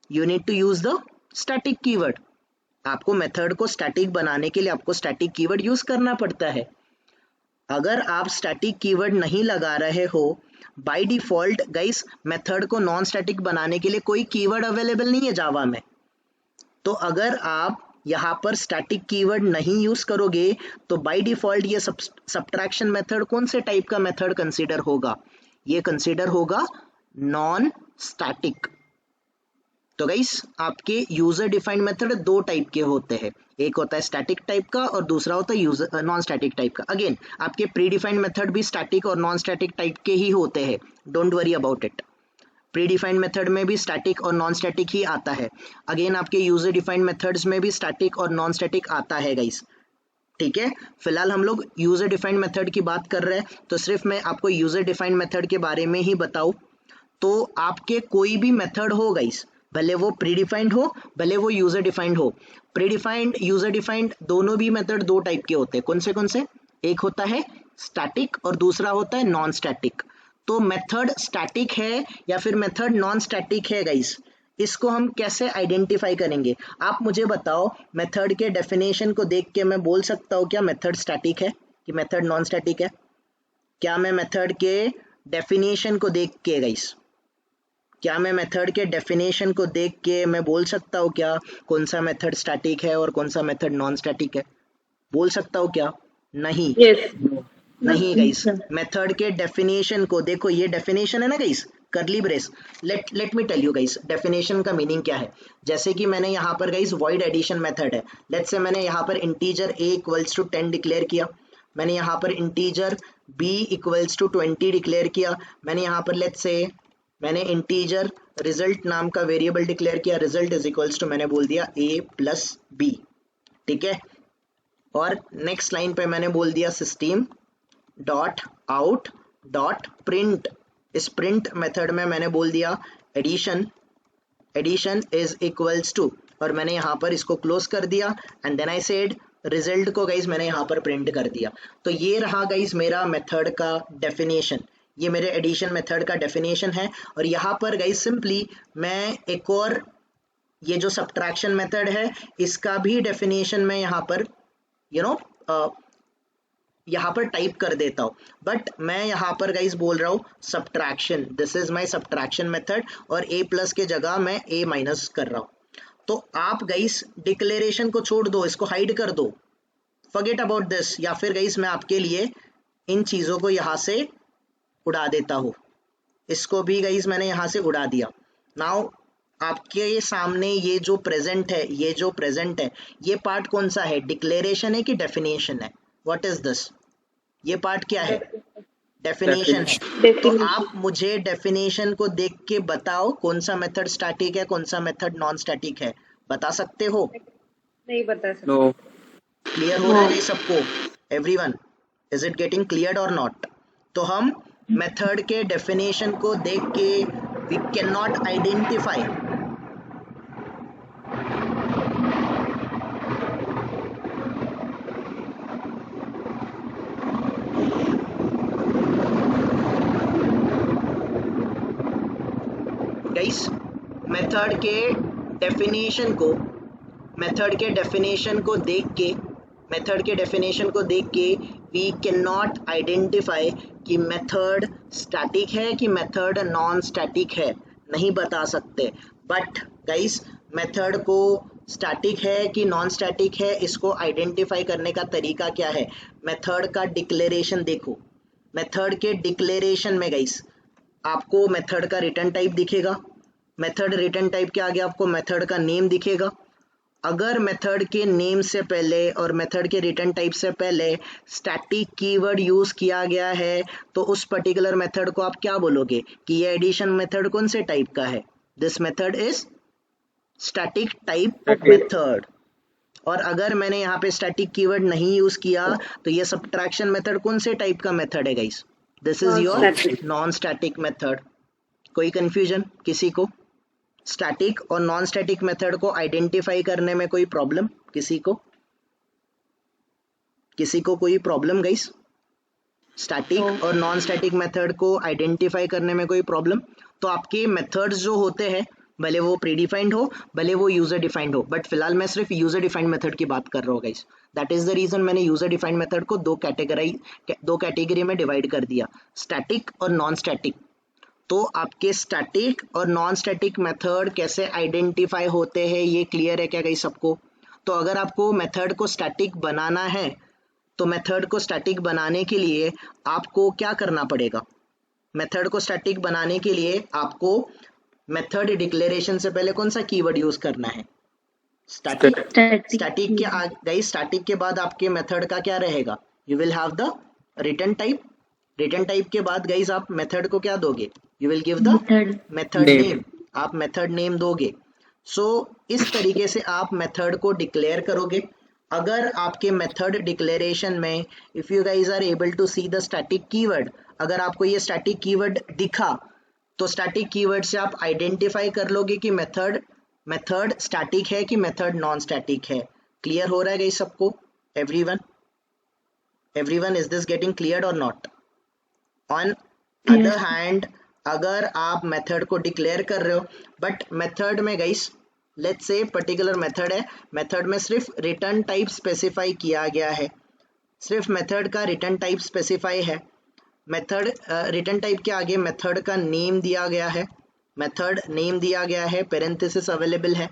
You need to use the static keyword. आपको मेथड को स्टैटिक बनाने के लिए आपको स्टैटिक कीवर्ड यूज करना पड़ता है। अगर आप स्टैटिक कीवर्ड नहीं लगा रहे हो, बाय डिफॉल्ट गाइस मेथड को नॉन स्टैटिक बनाने के लिए कोई कीवर्ड अवेलेबल नहीं है जावा में। तो अगर आप यहाँ पर स्टैटिक कीवर्ड नहीं यूज करोगे, तो बाय डिफॉल्ट ये सब्ट्रैक्शन मेथड कौन से टाइप का मेथड कंसीडर होगा? ये कंसीडर होगा नॉन स्टैटिक। तो गाइस आपके यूजर डिफाइंड मेथड दो टाइप के होते हैं, एक होता है स्टैटिक टाइप का और दूसरा होता है यूजर नॉन स्टैटिक टाइप का। अगेन आपके प्री डिफाइंड मेथड भी स्टैटिक और नॉन स्टैटिक टाइप के ही होते हैं, don't worry about it. Pre defined method में भी स्टैटिक और नॉन स्टैटिक ही आता है। अगेन आपके यूजर डिफाइंड मेथड्स में भी स्टैटिक और नॉन स्टैटिक आता है गाइस, ठीक है। फिलहाल हम लोग यूजर डिफाइंड मेथड की बात कर रहे हैं, तो सिर्फ मैं आपको यूजर डिफाइंड मेथड के बारे में ही बताऊं, तो आपके कोई भी मेथड हो गाइस, भले वो प्री डिफाइंड हो भले वो यूजर डिफाइंड हो, प्री डिफाइंड यूजर डिफाइंड दोनों भी मेथड दो टाइप के होते हैं। कौन से? एक होता है स्टैटिक और दूसरा होता है नॉन स्टैटिक। तो मेथड स्टैटिक है या फिर मेथड नॉन स्टैटिक है गाइस, इसको हम कैसे आइडेंटिफाई करेंगे? आप मुझे बताओ, मेथड के डेफिनेशन को देख के मैं बोल सकता हूँ क्या मेथड स्टैटिक है कि मेथड नॉन स्टैटिक है? क्या मैं मेथड के डेफिनेशन को देख के गाइस, क्या मैं मेथड के डेफिनेशन को देख के मैं बोल सकता हूँ क्या कौन सा मेथड स्टैटिक है और कौन सा मेथड नॉन स्टैटिक है? बोल सकता हूँ क्या? नहीं। नहीं गाइस, मेथड के डेफिनेशन को देखो, ये डेफिनेशन है ना guys, curly brace. Let me tell you guys definition का मीनिंग क्या है। जैसे कि मैंने यहाँ पर गाइस void एडिशन मेथड है, लेट्स से मैंने यहाँ पर integer a equals to 10 declare किया, मैंने यहाँ पर integer b equals to 20 declare किया, मैंने यहाँ पर लेट्स से मैंने इंटीजर रिजल्ट नाम का वेरिएबल डिक्लेयर किया, रिजल्ट इज इक्वल्स टू मैंने बोल दिया a प्लस b, ठीक है। और नेक्स्ट लाइन पे मैंने बोल दिया system dot out dot print. इस प्रिंट मेथड में मैंने बोल दिया एडिशन इज इक्वल्स टू, और मैंने यहाँ पर इसको क्लोज कर दिया and then I said result को गाइज मैंने यहाँ पर प्रिंट कर दिया। तो ये रहा गाइज मेरा मेथड का डेफिनेशन, ये मेरे एडिशन मेथड का डेफिनेशन है। और यहाँ पर गाइज सिंपली मैं एक और ये जो सब्ट्रैक्शन मेथड है इसका भी डेफिनेशन मैं यहाँ पर यहाँ पर टाइप कर देता हूँ, बट मैं यहाँ पर गाइस बोल रहा हूँ subtraction, this is my subtraction method, और a प्लस के जगह मैं a माइनस कर रहा हूँ। तो आप गाइस डिक्लेरेशन को छोड़ दो, इसको हाइड कर दो, फॉरगेट अबाउट दिस, या फिर गाइस मैं आपके लिए इन चीज़ों को यहाँ से उड़ा देता हूँ, इसको भी गाइस मैंने यहाँ से उड़ा दिया। नाउ आपके सामने ये जो प्रेजेंट है, ये जो प्रेजेंट है, ये पार्ट कौन सा है, डिक्लेरेशन है कि डेफिनेशन है, व्हाट इज दिस, ये पार्ट क्या है, डेफिनेशन है। तो आप मुझे डेफिनेशन को देख के बताओ कौन सा मेथड स्टैटिक है, कौन सा मेथड नॉन स्टैटिक है, बता सकते हो? नहीं बता सकते। नो। क्लियर हो रहा है सबको, everyone, is it getting clear और नॉट? तो हम मेथड के डेफिनेशन को देख के we can not identify, guys method के डेफिनेशन को, मेथड के डेफिनेशन को देख के, मेथड के डेफिनेशन को देख के वी कैन नॉट आइडेंटिफाई कि मेथड स्टैटिक है कि मेथड नॉन स्टैटिक है, नहीं बता सकते। बट गाइस मेथड को स्टैटिक है कि नॉन स्टैटिक है, इसको आइडेंटिफाई करने का तरीका क्या है, मेथड का डिक्लेरेशन देखो। मेथड के डिक्लेरेशन में गाइस आपको मेथड का रिटर्न टाइप दिखेगा, मेथड रिटर्न टाइप के आगे आपको मेथड का नेम दिखेगा। अगर मेथड के नेम से पहले और मेथड के रिटर्न टाइप से पहले स्टैटिक कीवर्ड यूज किया गया है तो उस पर्टिकुलर मेथड को आप क्या बोलोगे कि ये एडिशन मेथड कौन से टाइप का है, this method is static type method. और अगर मैंने यहाँ पे स्टैटिक कीवर्ड नहीं यूज किया तो ये सब्ट्रैक्शन मेथड कौन से टाइप का मेथड है guys, this is your non static method. कोई कंफ्यूजन किसी को? स्टैटिक और नॉन स्टैटिक मेथड को आइडेंटिफाई करने में कोई प्रॉब्लम किसी को? किसी को कोई प्रॉब्लम गाइस? स्टैटिक और नॉन स्टैटिक मेथड को आइडेंटिफाई करने में कोई प्रॉब्लम? तो आपके मेथड्स जो होते हैं भले वो प्री डिफाइंड हो भले वो यूजर डिफाइंड हो, बट फिलहाल मैं सिर्फ यूजर डिफाइंड मेथड की बात कर रहा हूँ guys. That is the reason मैंने यूजर डिफाइंड मेथड को दो कैटेगरी में डिवाइड कर दिया, स्टैटिक और नॉन स्टैटिक। तो आपके स्टैटिक और नॉन स्टैटिक मेथड कैसे आइडेंटिफाई होते हैं ये क्लियर है क्या गाइस सबको? तो अगर आपको मेथड को स्टैटिक बनाना है तो मेथड को स्टैटिक बनाने के लिए आपको क्या करना पड़ेगा, मेथड को स्टैटिक बनाने के लिए आपको मेथड डिक्लेरेशन से पहले कौन सा कीवर्ड यूज करना है, स्टैटिक। स्टैटिक के गाइस स्टैटिक के बाद आपके मेथड का क्या रहेगा, you will have the return type. Return type के बाद गाइस आप मेथड को क्या दोगे, you will give the method name, आप मेथड नेम दोगे। सो इस तरीके से आप मेथड को डिक्लेयर करोगे। अगर आपके मेथड डिक्लेरेशन में if you guys are able to see the static keyword, अगर आपको ये स्टैटिक कीवर्ड दिखा तो स्टैटिक कीवर्ड से आप आइडेंटिफाई कर लोगे कि मेथड स्टैटिक है कि मेथड नॉन स्टैटिक है। क्लियर हो रहा है गाइस सबको, everyone? Everyone, is this getting clear और नॉट? ऑन अदर हैंड अगर आप मेथड को डिक्लेयर कर रहे हो बट मेथड में guys let's say particular method है, मेथड में सिर्फ रिटर्न टाइप स्पेसिफाई किया गया है, सिर्फ मेथड का रिटर्न टाइप स्पेसिफाई है, मेथड रिटर्न टाइप के आगे मेथड का नेम दिया गया है, मेथड नेम दिया गया है, पेरेंथेसिस अवेलेबल है,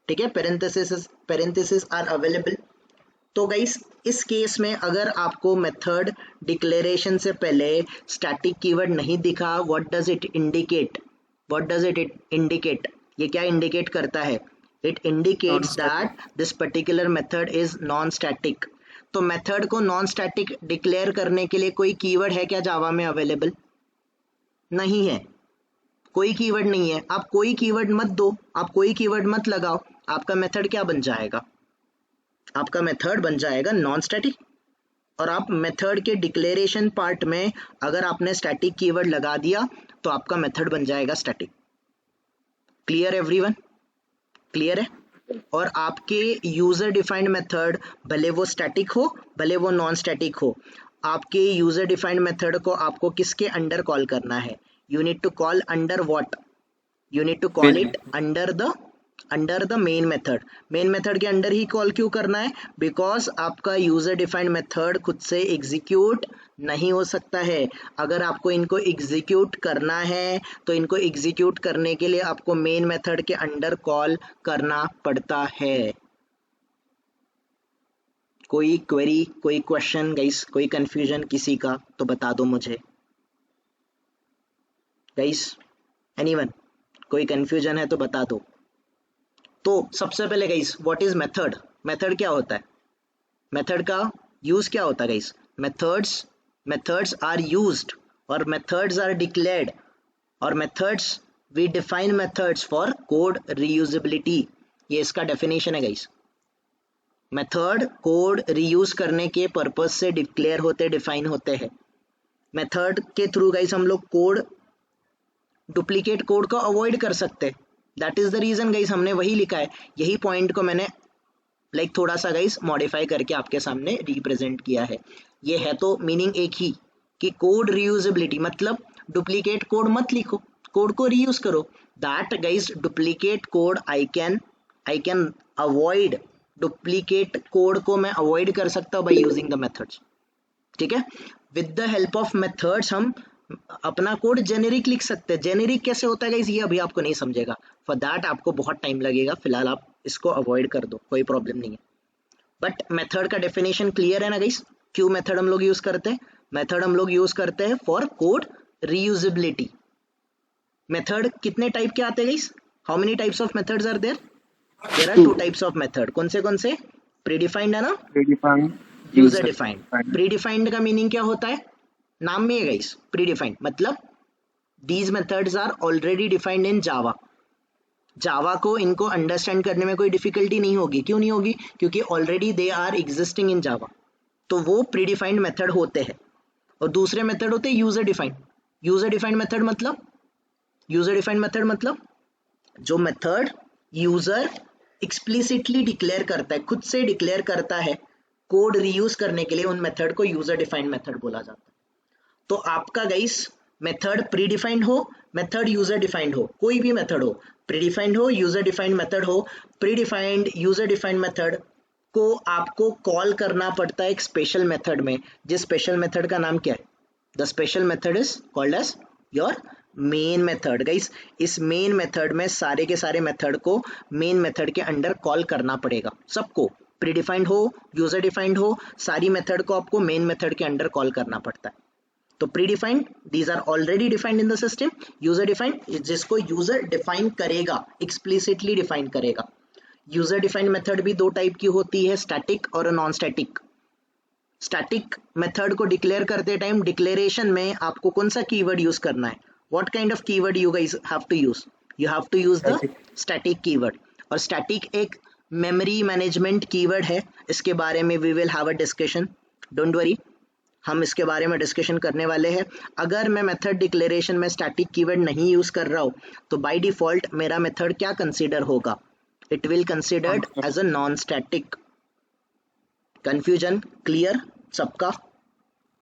ठीक है, पेरेंथेसिस आर अवेलेबल। तो गाइस इस केस में अगर आपको मेथड डिक्लेरेशन से पहले स्टैटिक कीवर्ड नहीं दिखा, what does it indicate, what does it indicate, ये क्या इंडिकेट करता है, it indicates that this particular method is non static. तो मेथड को नॉन स्टैटिक डिक्लेयर करने के लिए कोई कीवर्ड है क्या जावा में अवेलेबल? नहीं है, कोई कीवर्ड नहीं है। आप कोई कीवर्ड मत दो, आप कोई कीवर्ड मत लगाओ, आपका मेथड क्या बन जाएगा, आपका मेथड बन जाएगा नॉन स्टैटिक। और आप मेथड के डिक्लेरेशन पार्ट में अगर आपने स्टैटिक कीवर्ड लगा दिया तो आपका मेथड बन जाएगा स्टैटिक। Clear everyone? क्लियर है? और आपके यूजर डिफाइंड मेथड भले वो स्टैटिक हो भले वो नॉन स्टैटिक हो, आपके यूजर डिफाइंड मेथड को आपको किसके अंडर कॉल करना है, you need to call under what, you need to call it under the under the main method. Main method के अंडर ही कॉल क्यों करना है? बिकॉज आपका यूजर डिफाइंड मेथड खुद से एग्जीक्यूट नहीं हो सकता है। अगर आपको इनको एग्जीक्यूट करना है तो इनको एग्जीक्यूट करने के लिए आपको मेन मेथड के अंडर कॉल करना पड़ता है। कोई क्वेरी, कोई क्वेश्चन गाइस, कोई कंफ्यूजन किसी का तो बता दो मुझे गाइस। एनीवन, कोई कंफ्यूजन है तो बता दो। तो सबसे पहले guys, what is method? Method क्या होता है? मेथड का यूज क्या होता है गाइस? मेथड्स आर यूज्ड और मेथड्स आर डिक्लेयर्ड और methods, we define methods for code reusability. ये इसका डेफिनेशन है गाइस। मेथड कोड रीयूज करने के पर्पस से डिक्लेयर होते, डिफाइन होते हैं। मेथड के थ्रू गाइस हम लोग कोड, डुप्लीकेट कोड को अवॉइड कर सकते। That is the reason guys, हमने वही लिखा है। यही पॉइंट को मैंने थोड़ा सा गाइस मॉडिफाई करके आपके सामने रिप्रेजेंट किया है। ये है तो मीनिंग एक ही कि कोड रीयूजेबिलिटी मतलब डुप्लीकेट कोड मत लिखो, कोड को रीयूज करो। That guys duplicate code I can avoid, duplicate code को मैं अवॉइड कर सकता हूँ बाय यूजिंग द मेथड्स। ठीक है, with the help of methods हम अपना कोड जेनेरिक लिख सकते हैं। जेनेरिक कैसे होता है गाइस, ये अभी आपको नहीं समझेगा। फॉर दैट आपको बहुत टाइम लगेगा, फिलहाल आप इसको अवॉइड कर दो, कोई प्रॉब्लम नहीं है। बट मेथड का डेफिनेशन क्लियर है ना गाइस? क्यों मेथड हम लोग यूज करते हैं? मेथड हम लोग यूज करते हैं फॉर कोड रीयूजेबिलिटी। मेथड कितने टाइप के आते हैं guys? How many types of methods are there? There are two types of method. कौन से? प्रीडिफाइंड है ना, यूजर डिफाइंड। प्रीडिफाइंड का मीनिंग क्या होता है? नाम में है गाइस, प्रीडिफाइंड मतलब these methods are already defined in Java. Java को इनको अंडरस्टैंड करने में कोई डिफिकल्टी नहीं होगी। क्यों नहीं होगी? क्योंकि already they are existing in Java, तो वो प्रीडिफाइंड मेथड होते हैं। और दूसरे मेथड होते हैं user defined. User defined method मतलब जो मेथड यूजर एक्सप्लिसिटली डिक्लेयर करता है, खुद से डिक्लेयर करता है कोड रीयूज करने के लिए, उन मेथड को यूजर डिफाइंड मेथड बोला जाता है। तो आपका गाइस मेथड प्रीडिफाइंड हो, मेथड यूजर डिफाइंड हो, कोई भी मेथड हो, प्रीडिफाइंड हो, यूजर डिफाइंड मेथड हो, प्रीडिफाइंड यूजर डिफाइंड मेथड को आपको कॉल करना पड़ता है एक स्पेशल मेथड में, जिस स्पेशल मेथड का नाम क्या है? The special method is called as your main method. Guys इस मेन मेथड में सारे के सारे मेथड को मेन मेथड के अंडर कॉल करना पड़ेगा, सबको। प्रीडिफाइंड हो, यूजर डिफाइंड हो, सारी मेथड को आपको मेन मेथड के अंडर कॉल करना पड़ता है। तो predefined, these are already defined in the system. User defined, जिसको यूजर डिफाइन करेगा, एक्सप्लिसिटली डिफाइन करेगा। यूजर डिफाइंड मेथड भी दो टाइप की होती है, स्टैटिक और नॉन स्टैटिक। स्टैटिक मेथड को डिक्लेयर करते टाइम डिक्लेरेशन में आपको कौन सा कीवर्ड यूज करना है? What kind of keyword you guys have to use? You have to use the static keyword. और स्टैटिक एक मेमोरी मैनेजमेंट कीवर्ड है, इसके बारे में we will have a discussion, don't worry, हम इसके बारे में डिस्कशन करने वाले हैं। अगर मैं मेथड डिक्लेरेशन में स्टैटिक कीवर्ड नहीं यूज कर रहा हूँ तो बाय डिफॉल्ट मेरा मेथड क्या कंसीडर होगा? It will considered as a non static. Confusion clear सबका?